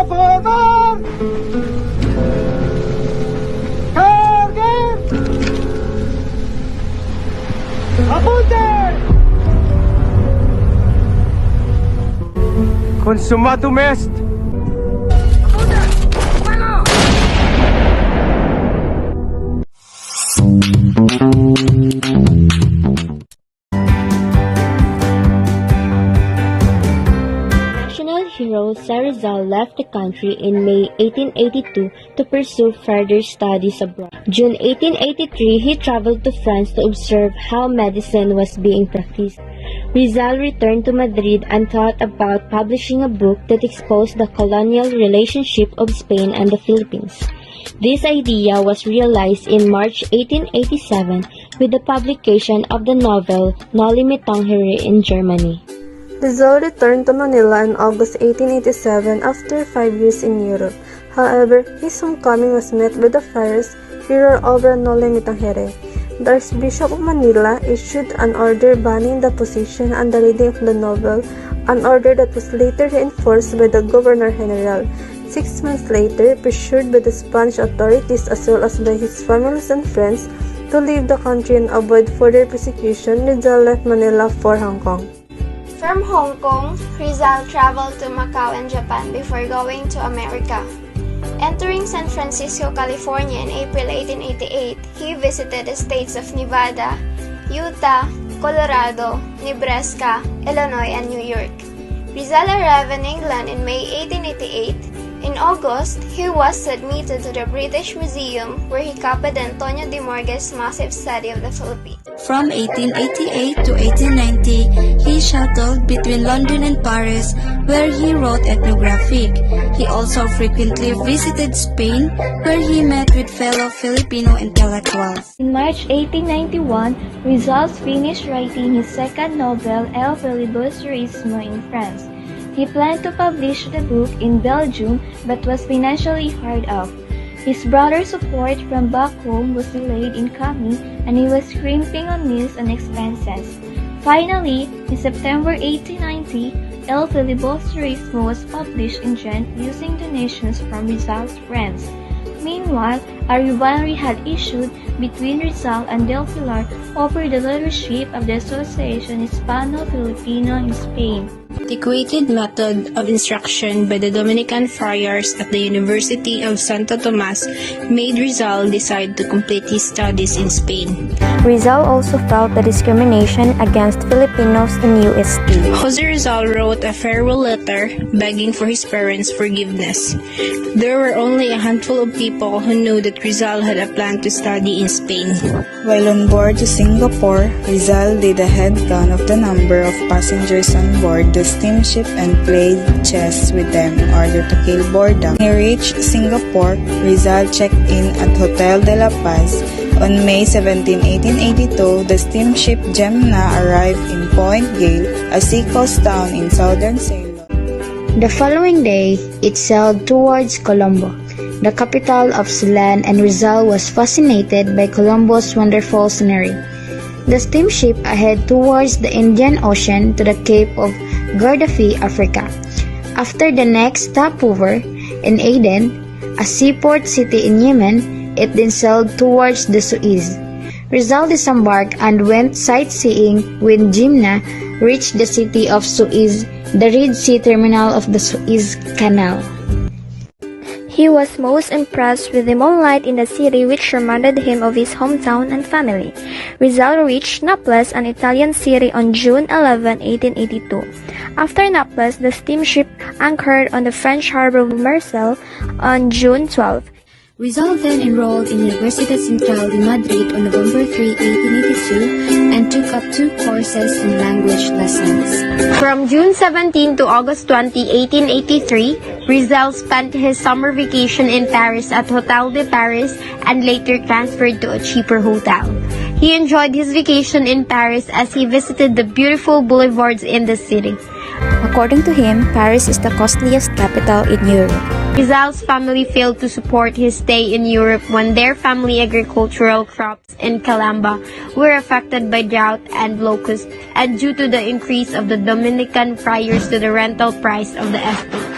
favor! Cargue! Apunte! Consumatum est! National hero Rizal left the country in May 1882 to pursue further studies abroad. June 1883, he traveled to France to observe how medicine was being practiced. Rizal returned to Madrid and thought about publishing a book that exposed the colonial relationship of Spain and the Philippines. This idea was realized in March 1887 with the publication of the novel Noli Me Tangere in Germany. Rizal returned to Manila in August 1887 after 5 years in Europe. However, his homecoming was met with a fierce furor over Noli Me Tangere. The Archbishop of Manila issued an order banning the possession and the reading of the novel, an order that was later reinforced by the Governor-General. 6 months later, pressured by the Spanish authorities as well as by his family and friends to leave the country and avoid further persecution, Rizal left Manila for Hong Kong. From Hong Kong, Rizal traveled to Macau and Japan before going to America. Entering San Francisco, California in April 1888, he visited the states of Nevada, Utah, Colorado, Nebraska, Illinois, and New York. Rizal arrived in England in May 1888. In August, he was admitted to the British Museum, where he copied Antonio de Morga's massive study of the Philippines. From 1888 to 1890, he shuttled between London and Paris, where he wrote ethnographic. He also frequently visited Spain, where he met with fellow Filipino intellectuals. In March 1891, Rizal finished writing his second novel, El Filibusterismo, in France. He planned to publish the book in Belgium but was financially hard up. His brother's support from back home was delayed in coming and he was scrimping on meals and expenses. Finally, in September 1890, El Filibusterismo was published in Ghent using donations from Rizal's friends. Meanwhile, a rivalry had issued between Rizal and Del Pilar over the leadership of the Association Hispano-Filipino in Spain. Antiquated method of instruction by the Dominican friars at the University of Santo Tomas made Rizal decide to complete his studies in Spain. Rizal also felt the discrimination against Filipinos in UST. Jose Rizal wrote a farewell letter begging for his parents' forgiveness. There were only a handful of people who knew that Rizal had a plan to study in Spain. While on board to Singapore, Rizal did a head count of the number of passengers on board the steamship and played chess with them in order to kill boredom. When he reached Singapore, Rizal checked in at Hotel de la Paz. On May 17, 1882, the steamship Gemna arrived in Point Gale, a seacoast town in southern Ceylon. The following day, it sailed towards Colombo, the capital of Ceylon, and Rizal was fascinated by Colombo's wonderful scenery. The steamship headed towards the Indian Ocean to the Cape of Guardafui, Africa. After the next stopover in Aden, a seaport city in Yemen, it then sailed towards the Suez. Rizal disembarked and went sightseeing when Jimna reached the city of Suez, the Red Sea terminal of the Suez Canal. He was most impressed with the moonlight in the city, which reminded him of his hometown and family. Rizal reached Naples, an Italian city, on June 11, 1882. After Naples, the steamship anchored on the French harbor of Marseille on June 12. Rizal then enrolled in Universidad Central de Madrid on November 3, 1882 and took up 2 courses in language lessons. From June 17 to August 20, 1883, Rizal spent his summer vacation in Paris at Hotel de Paris and later transferred to a cheaper hotel. He enjoyed his vacation in Paris as he visited the beautiful boulevards in the city. According to him, Paris is the costliest capital in Europe. Rizal's family failed to support his stay in Europe when their family agricultural crops in Calamba were affected by drought and locusts, and due to the increase of the Dominican friars to the rental price of the estate.